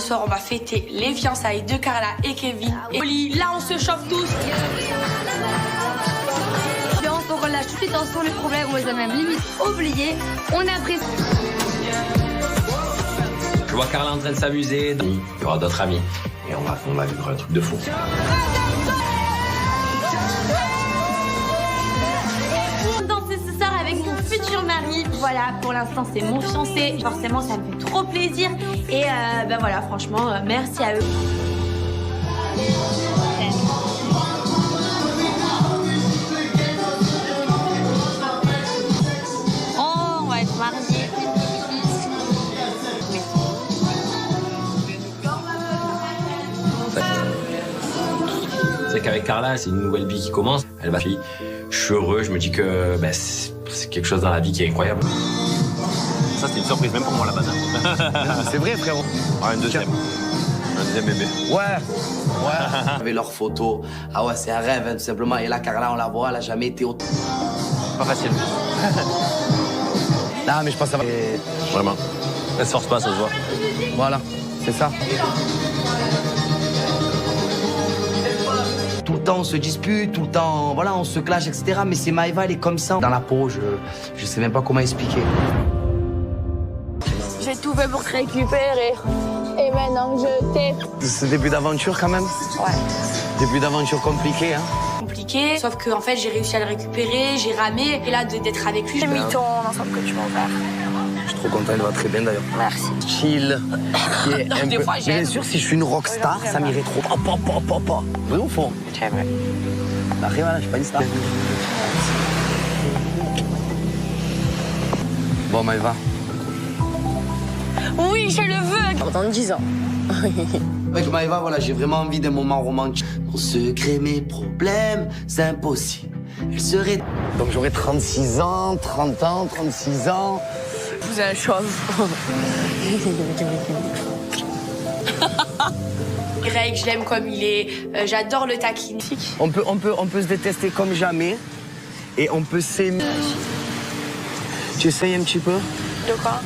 soir, on va fêter les fiançailles de Carla et Kevin. Et Oli, là, on se chauffe tous. Donc on relâche toutes les tensions, les problèmes, on les a même limite oubliés. On apprécie. Je vois Carla en train de s'amuser. Il y aura d'autres amis. Et on va vivre un truc de fou. Danser ce soir avec mon futur mari. Voilà, pour l'instant c'est mon fiancé. Forcément ça me fait trop plaisir. Et voilà, franchement, merci à eux. Oh, on va être mariés. C'est qu'avec Carla, c'est une nouvelle vie qui commence. Elle va je suis heureux, je me dis que c'est quelque chose dans la vie qui est incroyable. Ça, c'est une surprise, même pour moi, la base. C'est vrai, frérot. Ah, un deuxième bébé. Ouais. Avec leurs photos. Ah ouais, c'est un rêve, hein, tout simplement. Et là, Carla, on la voit, elle a jamais été autant. Pas facile. Non, mais je pense que ça va. Vraiment. Elle se force pas, ça se voit. Voilà, c'est ça. Tout le temps, on se dispute, tout le temps, voilà, on se clash, etc. Mais c'est Maëva, elle est comme ça. Dans la peau, je sais même pas comment expliquer. J'ai tout fait pour te récupérer. Et maintenant que je t'ai... C'est début d'aventure quand même. Ouais. Début d'aventure compliqué, hein. Compliqué, sauf que en fait, j'ai réussi à le récupérer, j'ai ramé. Et là, d'être avec lui, J'ai mis ton ensemble que tu m'as offert. Je suis trop content, elle va très bien d'ailleurs. Merci. Chill. Qui est Non, un des peu... fois, Mais j'aime. bien sûr, si je suis une rockstar, ça m'irait trop. Papa. Vrai ou faux? J'aime. Après, voilà, je suis pas une star. Bon, Maëva. Oui, je le veux. Dans 10 ans. Avec Maëva, voilà, j'ai vraiment envie d'un moment romantique. Mon secret, mes problèmes, c'est impossible. Elle serait... Donc j'aurai 36 ans, 30 ans, 36 ans. Vous avez un chauve. Greg, je l'aime comme il est. J'adore le taquine. On peut se détester comme jamais. Et on peut s'aimer. Tu essayes un petit peu? De quoi?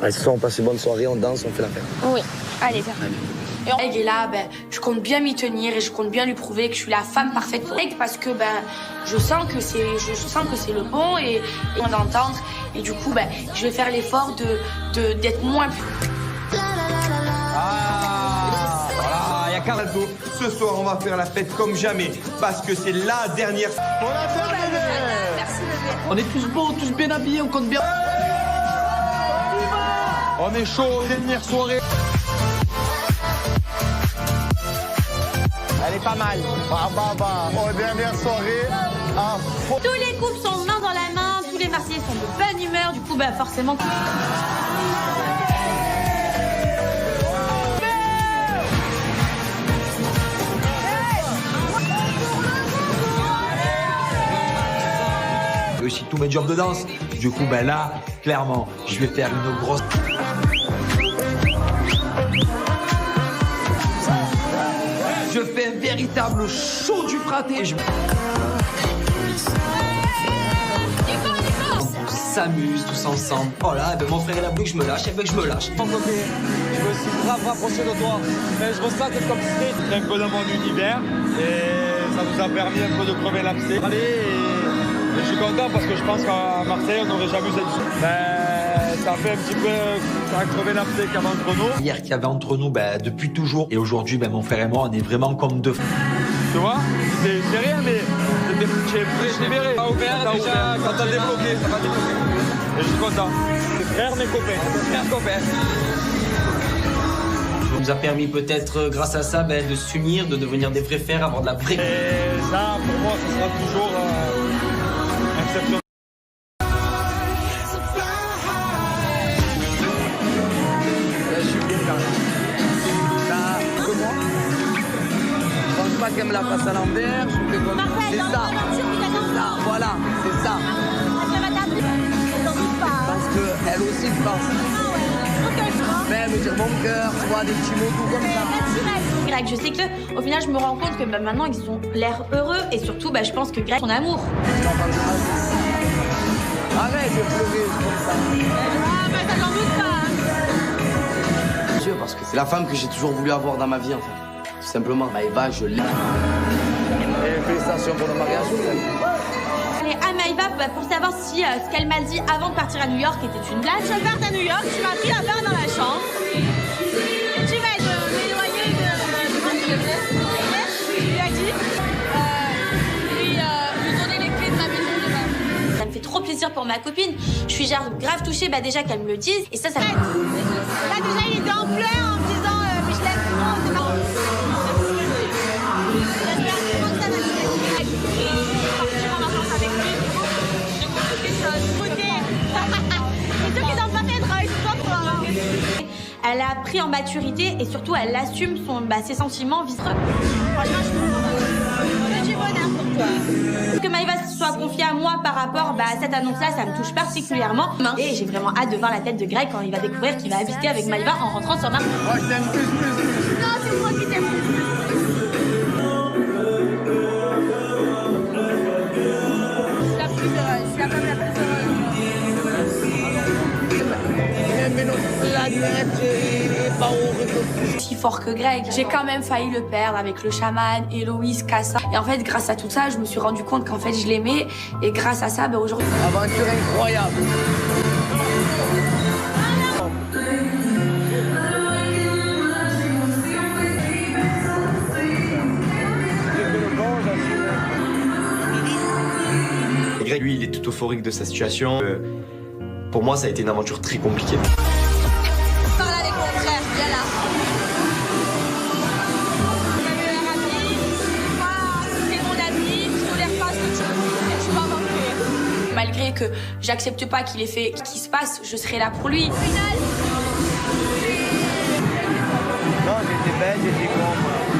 Ouais, ce soir, on passe une bonne soirée, on danse, on fait la fête. Oui. Allez, viens. Greg est là, je compte bien m'y tenir et je compte bien lui prouver que je suis la femme parfaite pour Greg parce que je sens que c'est le bon et on d'entendre et du coup je vais faire l'effort d'être moins. Voilà, il y a Carla. Ce soir, on va faire la fête comme jamais parce que c'est la dernière. On a terminé. Merci, bébé. On est tous beaux, tous bien habillés, on compte bien. On est chaud, dernière soirée. Elle est pas mal. Oh, dernière soirée. Tous les couples sont main dans la main, tous les Marseillais sont de bonne humeur, du coup, forcément. Aussi tous mes jobs de danse. Du coup, là, clairement, je vais faire une grosse. Je fais un véritable show du fraté. On s'amuse tous ensemble. Oh là, mon frère il a voulu que je me lâche, et je me lâche. Mon côté, je me suis grave rapproché de toi. Mais je ressens cette complicité. C'est un peu dans mon univers et ça nous a permis un peu de crever l'abcès. Allez, et je suis content parce que je pense qu'à Marseille, on n'aurait jamais eu cette chose. Ça fait un petit peu, ça a crevé l'abcès qu'il y avait entre nous. Hier qu'il y avait entre nous depuis toujours. Et aujourd'hui, mon frère et moi, on est vraiment comme deux. Tu vois, c'est rien, mais j'ai libéré. Ça a ouvert déjà, quand t'as débloqué, ça va débloquer. Et je suis content. C'est frère, mes copains. Frère, copains. Ça nous a permis peut-être, grâce à ça, de s'unir, de devenir des vrais frères, avoir de la vraie... Et ça, pour moi, ce sera toujours exceptionnel. Qu'elle me la passe à l'envers, je fais comme c'est ça. Voilà, c'est ça. Parce qu'elle aussi je pense. Mais elle me dire mon cœur, tu vois, des petits mots tout comme ça. Greg, je sais que au final je me rends compte que maintenant ils ont l'air heureux et surtout je pense que Greg son amour. Arrête de pleurer comme ça. Ah ça j'en doute pas. yeux parce que c'est la femme que j'ai toujours voulu avoir dans ma vie, en fait. Tout simplement. Maëva, je l'aime. Et félicitations pour le mariage, vous êtes. Allez, à Maëva pour savoir si ce qu'elle m'a dit avant de partir à New York était une blague. Je pars à New York, tu m'as pris la barre dans la chambre. Tu vas m'éloigner de moi, s'il te plaît. Tu lui as dit lui donner les clés de ma maison demain. Ça me fait trop plaisir pour ma copine. Je suis genre grave touchée déjà qu'elle me le dise. Et ça me... Là déjà il était en pleurs en me disant mais je l'aime trop, c'est marrant. J'espère vraiment que ça va se passer. Partir en vacances avec lui. Je comprends quelque chose. C'est sûr qu'ils n'ont pas fait de rôle, c'est pas pour avoir. Elle a pris en maturité et surtout elle assume ses sentiments visceraux. Franchement, je suis du bonheur pour toi. Que Maëva soit confiée à moi par rapport à cette annonce-là, ça me touche particulièrement. Et j'ai vraiment hâte de voir la tête de Greg quand il va découvrir qu'il va habiter avec Maëva en rentrant sur Mars. Moi, je t'aime plus. Non, c'est moi qui t'aime plus. Si fort que Greg. J'ai quand même failli le perdre avec le chaman, Héloïse, Cassa. Et en fait, grâce à tout ça, je me suis rendu compte qu'en fait, je l'aimais. Et grâce à ça, aujourd'hui... Aventure incroyable. Greg, lui, il est tout euphorique de sa situation. Pour moi, ça a été une aventure très compliquée. Parle avec mon frère, viens là. Ma meilleure amie, c'est mon ami, je tolère pas ce que tu fais, je peux m'en faire. Malgré que j'accepte pas qu'il ait fait ce qui se passe, je serai là pour lui. Non, j'étais belle, j'étais con.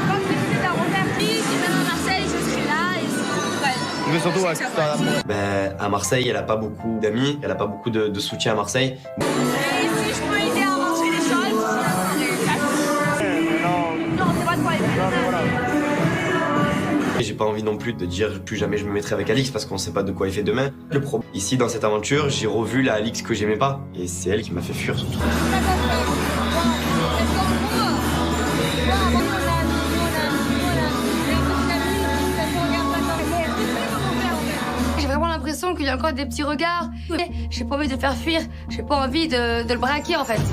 Quand tu fais ta repartie, et même à Marseille, je serai là et c'est tout. Mais surtout, À Marseille, elle a pas beaucoup d'amis, elle a pas beaucoup de soutien à Marseille. Et si je peux aider à arranger les choses, non, c'est pas de quoi Et j'ai pas envie non plus de dire plus jamais je me mettrai avec Alix parce qu'on sait pas de quoi il fait demain. Le problème, ici dans cette aventure, j'ai revu la Alix que j'aimais pas. Et c'est elle qui m'a fait fuir surtout. J'ai vraiment l'impression qu'il y a encore des petits regards. J'ai pas envie de le faire fuir, j'ai pas envie de le braquer en fait. Moi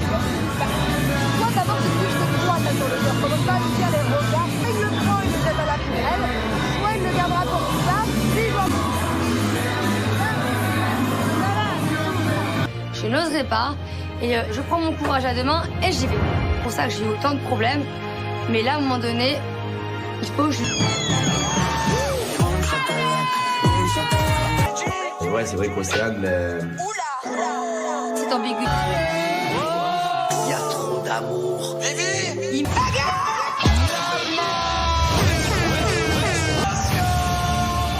d'abord c'est plus que toi t'as sur le cœur. Comme ça, il y a les regards. Il le prend, il le jette à la poubelle. Soit il le gardera pour plus tard, puis il doit... Je n'oserais pas et je prends mon courage à deux mains et j'y vais. C'est pour ça que j'ai eu autant de problèmes. Mais là, à un moment donné, il faut que je... Et ouais, c'est vrai qu'Océane, C'est ambigu. Il y a trop d'amour.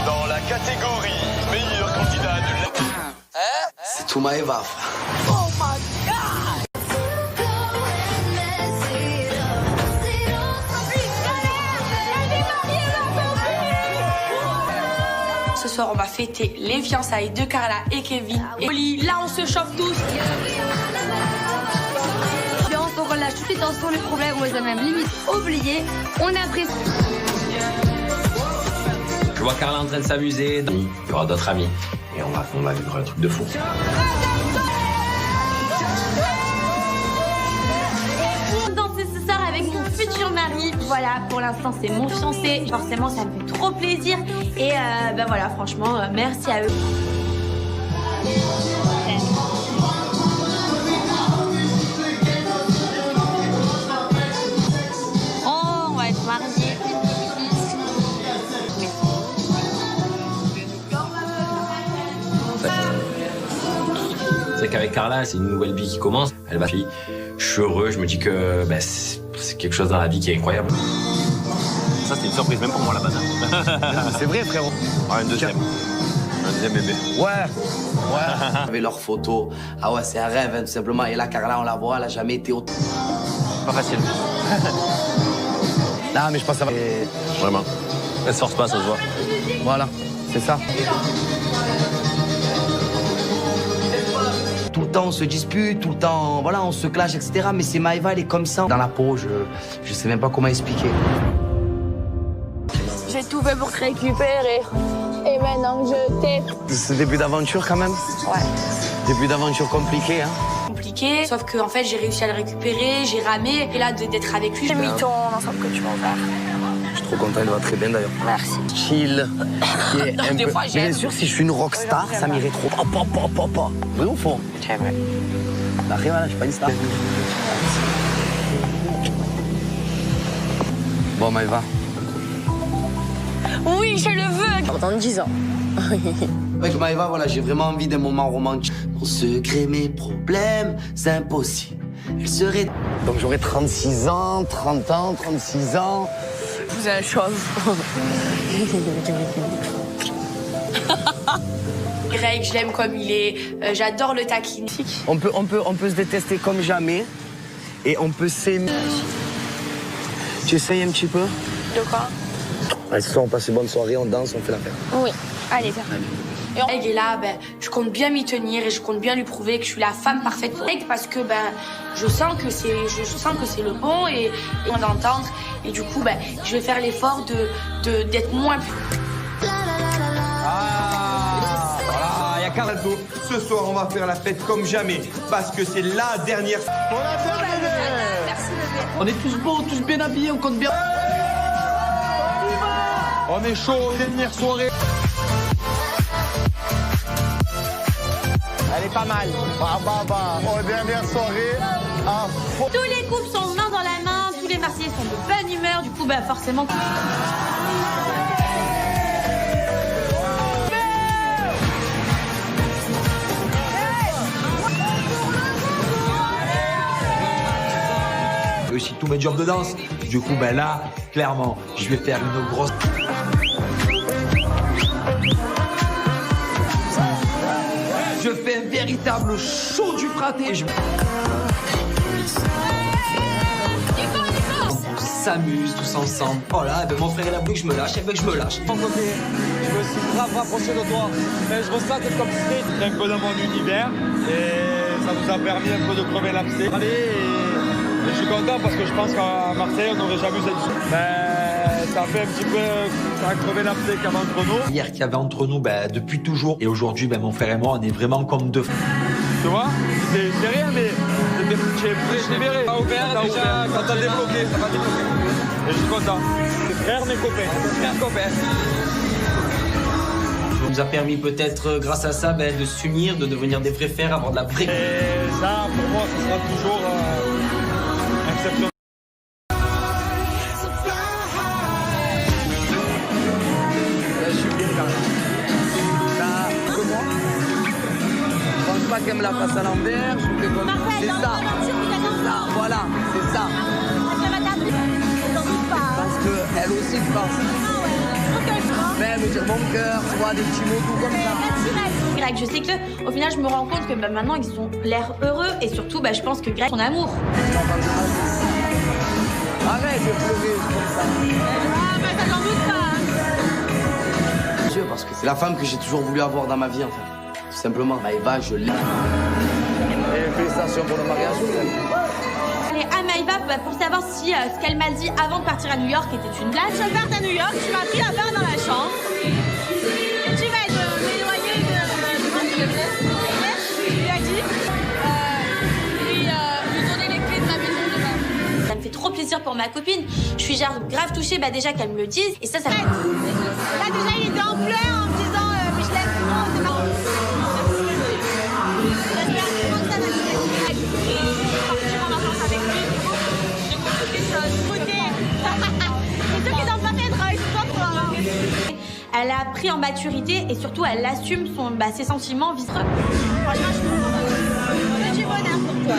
Dans la catégorie meilleur candidat de la... C'est tout Maëva, frère. Ce soir, on va fêter les fiançailles de Carla et Kevin. Et Oli, là, on se chauffe tous. On relâche toutes les tensions, les problèmes, on les a même limite oubliés. On apprécie. Je vois Carla en train de s'amuser. Il y aura d'autres amis. Et on va vivre un truc de fou. Danser ce soir avec mon futur mari. Voilà, pour l'instant c'est mon fiancé. Forcément ça me fait trop plaisir. Et voilà, franchement, merci à eux. Oh, on va être mariés. C'est qu'avec Carla, c'est une nouvelle vie qui commence. Elle va filer. Je suis heureux, je me dis que c'est quelque chose dans la vie qui est incroyable. Ça, c'est une surprise même pour moi, la banane. C'est vrai, frérot. Ah, un deuxième bébé. Ouais. Avec leurs photos. Ah ouais, c'est un rêve, hein, tout simplement. Et là, Carla, on la voit, elle a jamais été autant. Pas facile. Non, mais je pense que ça va. Vraiment. Elle se force pas, ça se voit. Voilà, c'est ça. tout le temps on se dispute, tout le temps, voilà, on se clash, etc. Mais c'est Maëva, elle est comme ça. Dans la peau, je sais même pas comment expliquer. J'ai tout fait pour te récupérer. Et maintenant que je t'ai... C'est début d'aventure quand même. Ouais. Début d'aventure compliqué, hein. Compliqué, sauf que en fait j'ai réussi à le récupérer, j'ai ramé, et là d'être avec lui. J'ai mis ton ensemble que tu m'as offert. Je suis trop content, il va très bien d'ailleurs. Merci. Chill. Des fois, j'aime. Bien sûr, si je suis une rockstar, ça m'irait trop. Papa. Oui ou faux? C'est vrai. Après, voilà, je suis pas une star. Bon, Maëva. Oui, je le veux. Dans 10 ans. Avec Maëva, voilà, j'ai vraiment envie d'un moment romantique. Mon secret, mes problèmes impossibles. Elle serait... Donc j'aurai 36 ans, 30 ans, 36 ans. Vous avez la chose. Greg, je l'aime comme il est, j'adore le taquiner. On peut se détester comme jamais. Et on peut s'aimer. Tu essayes un petit peu? De quoi? Allez, ce soir, on passe une bonne soirée, on danse, on fait la fête. Oui. Allez, viens. Greg est là, je compte bien m'y tenir et je compte bien lui prouver que je suis la femme parfaite pour Greg parce que je sens que c'est le bon et on d'entendre et du coup je vais faire l'effort d'être moins. Voilà, il y a Carlto. Ce soir, on va faire la fête comme jamais parce que c'est la dernière. On a fait un bébé. Merci, bébé. On est tous beaux, tous bien habillés, on compte bien. On est chaud, dernière soirée. Elle est pas mal. Dernière soirée. Tous les couples sont main dans la main, tous les Marseillais sont de bonne humeur, du coup forcément. Aussi tous mes jobs de danse. Du coup, là, clairement, je vais faire une grosse... Je fais un véritable show du fraté. On s'amuse tous ensemble. Voilà, mon frère il a voulu que je me lâche, et je me lâche. De mon côté, je me suis grave rapproché de toi. Mais je ressens cette complicité. C'est un peu dans mon univers et ça nous a permis un peu de crever l'abcès. Allez, et je suis content parce que je pense qu'à Marseille, on n'aurait jamais eu cette... Mais ça fait un petit peu... Ça a crevé l'abcès qu'il y avait entre nous. Hier qu'il y avait entre nous depuis toujours. Et aujourd'hui, mon frère et moi, on est vraiment comme deux. Tu vois, c'est rien, mais j'ai libéré. Ça a ouvert déjà, quand t'as débloqué, ça va débloquer. Et je suis content. C'est frère, mes copains. Frère, copains. Ça nous a permis peut-être, grâce à ça, de s'unir, de devenir des vrais frères, avoir de la vraie... Et ça, pour moi, ce sera toujours exceptionnel. Pas qu'elle me la fasse à l'envers, je fais comme c'est ça. Voilà, c'est ça. Parce qu'elle aussi pense. Mais elle me dire mon cœur, tu vois, des petits mots tout comme ça. Greg, je sais que au final je me rends compte que maintenant ils ont l'air heureux et surtout je pense que Greg son amour. Arrête de pleurer comme ça. Ah ça j'en doute pas. Dieu, parce que c'est la femme que j'ai toujours voulu avoir dans ma vie en fait. Tout simplement, Maëva, je l'aime. Et félicitations pour le mariage. Allez, à Maëva pour savoir si ce qu'elle m'a dit avant de partir à New York était une blague. Je pars à New York, tu m'as pris la barre dans la chambre. Tu vas m'éloigner de je lui ai dit. Lui donner les clés de ma maison demain. Ça me fait trop plaisir pour ma copine. Je suis genre grave touchée déjà qu'elle me le dise. Et ça me... Là déjà il était en pleurs en me disant mais je l'aime trop, c'est marrant. Elle a pris en maturité et surtout elle assume ses sentiments vicereux. Franchement, je suis bonheur pour toi.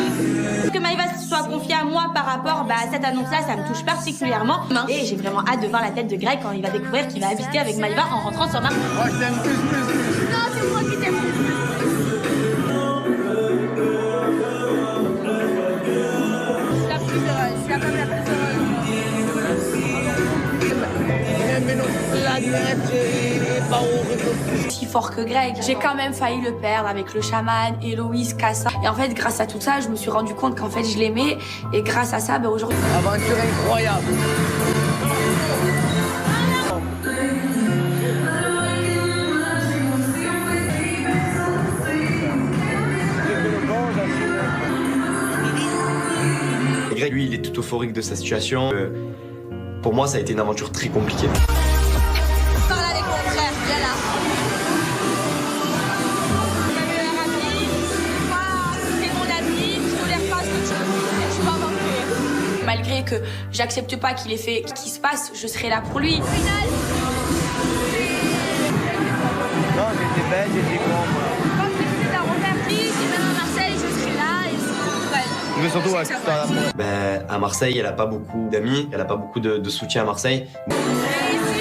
Que Maëva soit confiée à moi par rapport à cette annonce-là, ça me touche particulièrement. Et j'ai vraiment hâte de voir la tête de Greg quand il va découvrir qu'il va habiter avec Maëva en rentrant sur Marseille. Moi, je t'aime plus. Non, c'est moi qui t'aime plus. C'est la femme la plus heureuse. Mais non, la tête, Si fort que Greg. J'ai quand même failli le perdre avec le chaman, Héloïse, Kassa. Et en fait, grâce à tout ça, je me suis rendu compte qu'en fait, je l'aimais. Et grâce à ça, aujourd'hui... Aventure incroyable. Greg, lui, il est tout euphorique de sa situation. Pour moi, ça a été une aventure très compliquée. Parle avec mon frère, viens là. Ma meilleure amie, c'est mon ami, je tolère pas ce que tu veux, je peux pas m'enfuir. Malgré que j'accepte pas qu'il ait fait ce qui se passe, je serai là pour lui. Non, j'étais belle, j'étais con. Quand tu sais ta refaire, si maintenant à Marseille, je serai là et c'est Mais surtout, À Marseille, elle a pas beaucoup d'amis, elle a pas beaucoup de soutien à Marseille. Et si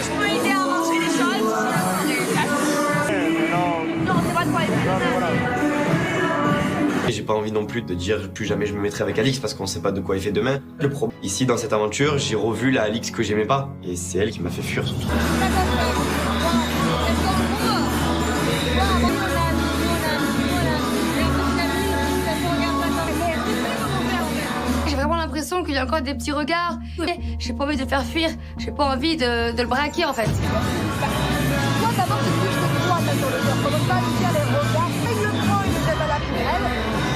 je peux aider à arranger les choses, non, c'est pas de problème. Et j'ai pas envie non plus de dire plus jamais je me mettrai avec Alix parce qu'on sait pas de quoi il fait demain. Ici, dans cette aventure, j'ai revu la Alix que j'aimais pas. Et c'est elle qui m'a fait fuir surtout. J'ai vraiment l'impression qu'il y a encore des petits regards. J'ai pas envie de le faire fuir, j'ai pas envie de le braquer en fait. Toi, d'abord, tu touches tes doigts sur le cœur. Commence pas à lui dire les regards. Il le prend, il le jette à la poubelle.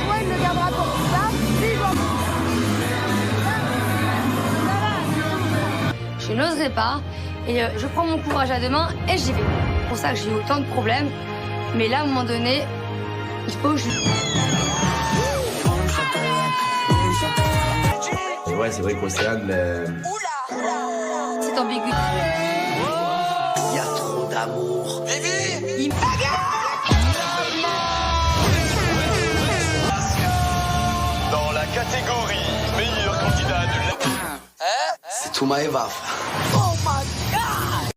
Soit il le gardera pour plus tard, puis il doit... Je n'oserais pas et je prends mon courage à deux mains et j'y vais. C'est pour ça que j'ai eu autant de problèmes. Mais là, à un moment donné, il faut que je... Ouais, c'est vrai qu'Océane, C'est ambigu. Il y a trop d'amour. Il... Dans la catégorie meilleur candidat de la... C'est tout Maëva. Oh my God!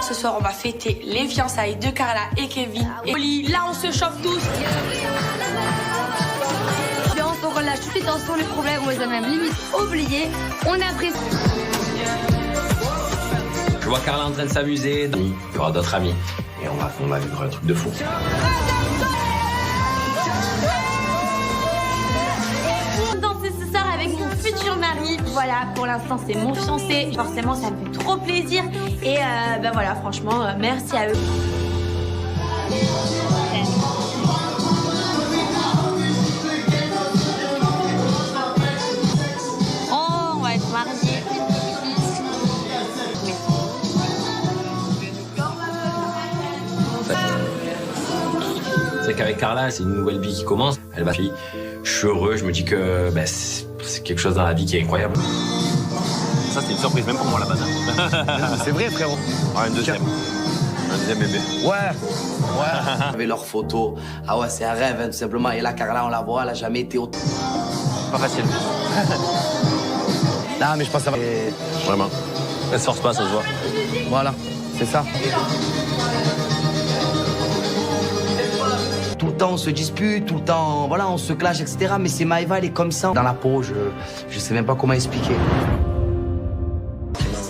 Ce soir, on va fêter les fiançailles de Carla et Kevin. Et Oli, là, on se chauffe tous. On relâche toutes les tensions, les problèmes, on les a même limite oubliés. On apprécie. Je vois Carla en train de s'amuser. Il y aura d'autres amis. Et on va vivre un truc de fou. Danser ce soir avec mon futur mari. Voilà, pour l'instant c'est mon fiancé. Forcément ça me fait trop plaisir. Et ben voilà, franchement, merci à eux. Oh, on va être mariés. C'est qu'avec Carla, c'est une nouvelle vie qui commence. Elle va finir. Je suis heureux, je me dis que c'est quelque chose dans la vie qui est incroyable. Ça, c'était une surprise même pour moi, la base. C'est vrai, frérot. Ouais, un deuxième bébé. Ouais. Avec leurs photos. Ah ouais, c'est un rêve, hein, tout simplement. Et là, Carla, on la voit, elle a jamais été autant. Pas facile. Non, mais je pense que ça va. Vraiment. Elle se force pas, ça se voit. Voilà, c'est ça. Tout le temps, on se dispute, tout le temps, voilà, on se clash, etc. Mais c'est Maëva, elle est comme ça. Dans la peau, je sais même pas comment expliquer.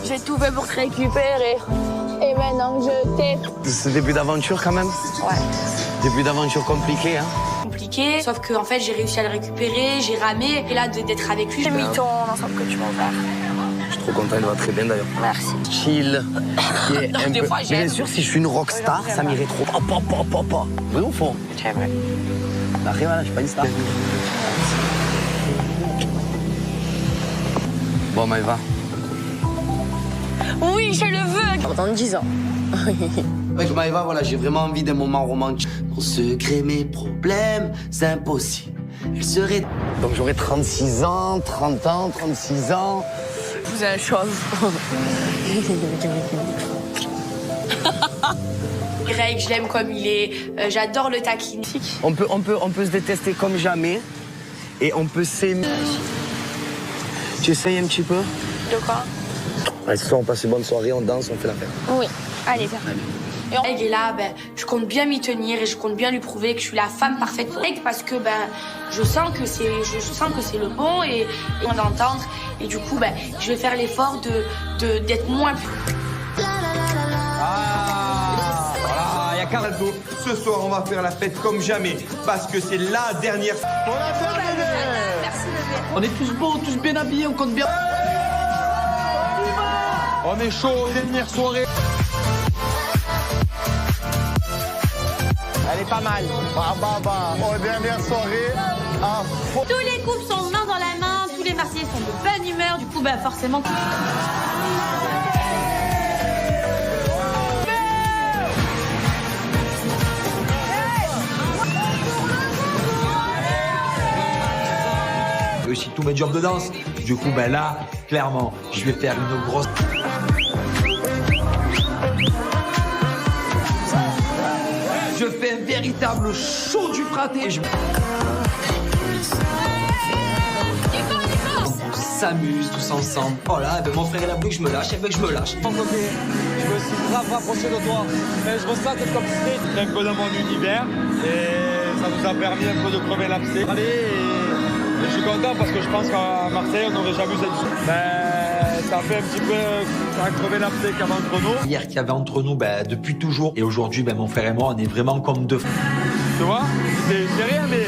J'ai tout fait pour te récupérer. Et maintenant que je t'ai... Ce début d'aventure, quand même. Ouais. Début d'aventure compliqué, hein. Compliqué, sauf que en fait, j'ai réussi à le récupérer, j'ai ramé. Et là, d'être avec lui, J'ai mis ton ensemble que tu m'as offert. Je suis trop content, il va très bien d'ailleurs. Merci. Chill. Des fois, Mais j'aime. bien sûr, si je suis une rockstar, ça m'irait trop. Papa. Vrai ou faux? C'est vrai. Après, voilà, je suis pas une star. Bon, Maëva. Oui, je le veux. Dans 10 ans. Avec Maëva, voilà, j'ai vraiment envie d'un moment romantique. Mon secret, mes problèmes, c'est impossible. Elle serait... Donc j'aurai 36 ans, 30 ans, 36 ans. Vous avez la chose. Greg, je l'aime comme il est. J'adore le taquiner. On peut se détester comme jamais. Et on peut s'aimer. Tu essayes un petit peu? De quoi? Allez, ce soir, on passe une bonne soirée, on danse, on fait la fête. Oui. Allez, viens. Allez. Et là, ben, je compte bien m'y tenir et je compte bien lui prouver que je suis la femme parfaite pour Greg parce que ben, je sens que c'est le bon et on d'entendre. Et du coup, ben, je vais faire l'effort d'être moins. Voilà, il y a Carla. Ce soir, on va faire la fête comme jamais parce que c'est la dernière. On a terminé. On est tous beaux, tous bien habillés, on compte bien. On est chaud, dernière soirée. Elle est pas mal. Dernière soirée. Tous les couples sont main dans la main, tous les Marseillais sont de bonne humeur, du coup, bah forcément. Aussi tous mes jobs de danse. Du coup, ben là, clairement, je vais faire une grosse. Je fais un véritable show du fraté. On s'amuse tous ensemble. Voilà, ben mon frère il a voulu que je me lâche, et ben je me lâche. De mon côté, je me suis grave rapproché de toi. Mais je ressens cette complicité. C'est un peu dans mon univers. Et ça nous a permis un peu de crever l'abcès. Allez, et je suis content parce que je pense qu'à Marseille, on n'aurait jamais eu cette chose. Ça fait un petit peu ça a crevé l'abcès qu'il y avait entre nous. Hier qu'il y avait entre nous depuis toujours. Et aujourd'hui, mon frère et moi, on est vraiment comme deux. Tu vois, c'est rien, mais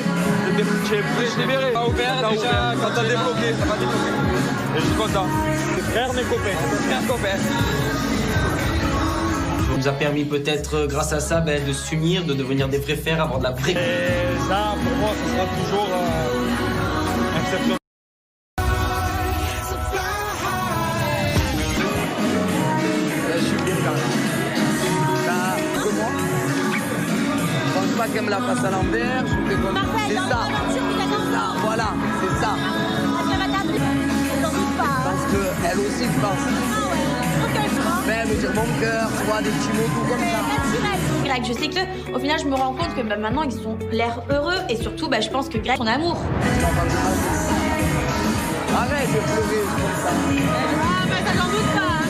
j'ai verré. Ça a ouvert déjà, quand t'as débloqué, ça va débloquer. Et je suis content. Frères, mes copains. Frères, copains. Ça nous a permis peut-être, grâce à ça, de s'unir, de devenir des vrais frères, avoir de la vraie. Et ça, pour moi, ça sera toujours exceptionnel. Qu'elle me la fasse à l'envers, je fais comme c'est ça. Voilà, c'est ça. Parce qu'elle aussi je pense. Même dire mon cœur, tu vois, des petits mots tout comme ça. Greg, je sais que au final je me rends compte que maintenant ils ont l'air heureux et surtout je pense que Greg son amour. Arrête de pleurer comme ça. Ça j'en doute pas.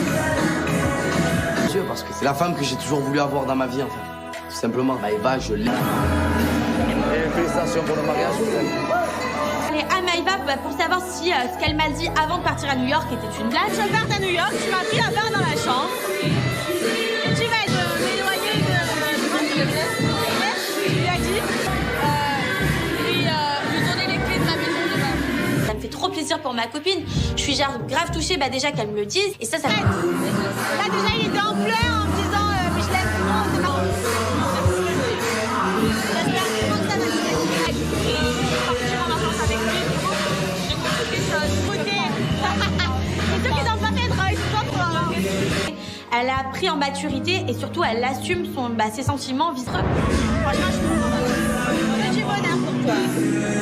Dieu, parce que c'est la femme que j'ai toujours voulu avoir dans ma vie en fait. Tout simplement, Maëva, je l'aime. Et félicitations pour le mariage. Allez, à Maëva, pour savoir si ce qu'elle m'a dit avant de partir à New York était une blague. Je pars à New York, tu m'as pris la barre dans la chambre. Tu vas m'éloigner de moi, je le laisse. Il lui a dit. Lui donner les clés de ma maison demain. Ça me fait trop plaisir pour ma copine. Je suis genre grave touchée déjà qu'elle me le dise. Et ça me... Là déjà, il était en pleurs en me disant mais je l'aime trop, c'est marrant. Elle a pris en maturité et surtout elle assume ses sentiments vitreux. Franchement, je du bonheur pour toi.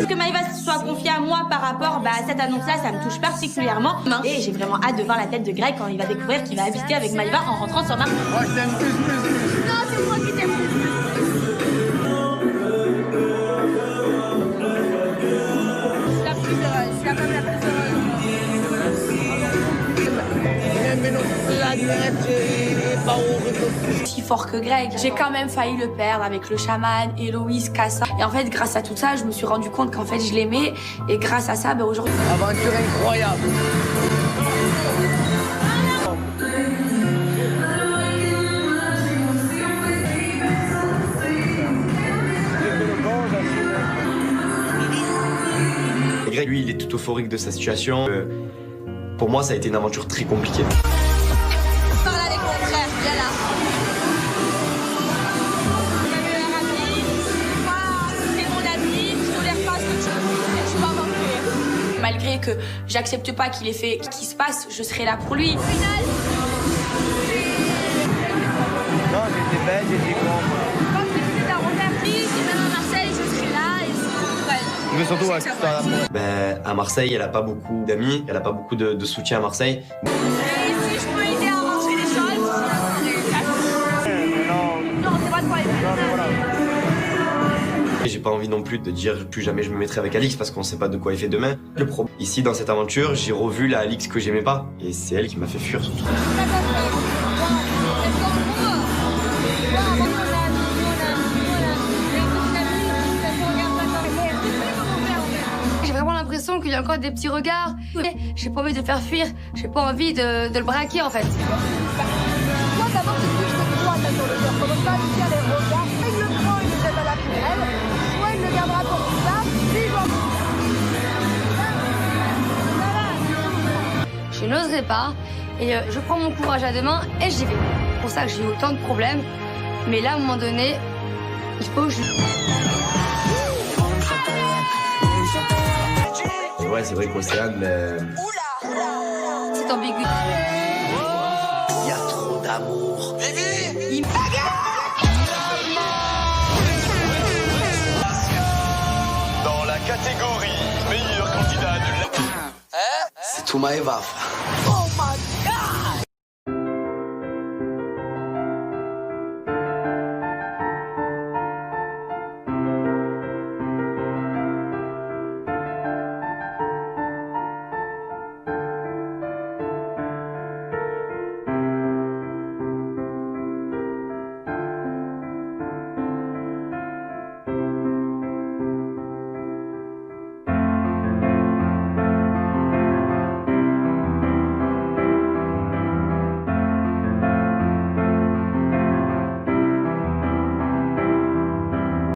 Que Maëva soit confiée à moi par rapport à cette annonce-là, ça me touche particulièrement. Et j'ai vraiment hâte de voir la tête de Greg quand il va découvrir qu'il va habiter avec Maëva en rentrant sur Marseille. Moi je t'aime plus. Non, c'est moi qui t'aime plus. C'est la femme la plus heureuse. Si fort que Greg. J'ai quand même failli le perdre avec le chaman, Héloïse, Cassa. Et en fait, grâce à tout ça, je me suis rendu compte qu'en fait, je l'aimais. Et grâce à ça, aujourd'hui... Aventure incroyable. Et Greg, lui, il est tout euphorique de sa situation. Pour moi, ça a été une aventure très compliquée. Parle avec mon frère, viens là. Ma meilleure amie, moi, c'est mon ami, je tolère pas ce que tu veux, je suis pas manquée. Malgré que j'accepte pas qu'il ait fait ce qui se passe, je serai là pour lui. Non, j'étais belle, j'étais con. Quand tu fais ta repartie, si même à Marseille, je serai là et c'est ouais. Mais surtout, à Marseille, elle a pas beaucoup d'amis, elle a pas beaucoup de soutien à Marseille. Et si je peux aider à arranger les choses, non, c'est pas de problème. Et j'ai pas envie non plus de dire plus jamais je me mettrai avec Alix parce qu'on sait pas de quoi il fait demain. Le problème, ici dans cette aventure, j'ai revu la Alix que j'aimais pas. Et c'est elle qui m'a fait fuir surtout. J'ai vraiment l'impression qu'il y a encore des petits regards. J'ai pas envie de le faire fuir, j'ai pas envie de le braquer en fait. Toi, d'abord, tu touches tes doigts sur le cœur. Commence pas à lui dire les regards. Il le prend, il le jette à la poubelle. Soit il le gardera pour plus tard, puis il doit... Je n'oserais pas et je prends mon courage à deux mains et j'y vais. C'est pour ça que j'ai eu autant de problèmes. Mais là, à un moment donné, il faut que je... Et ouais, c'est vrai qu'Océane, mais... C'est ambigu. Il y a trop d'amour. Il Dans la catégorie meilleur candidat de la... C'est tout Maëva, frère.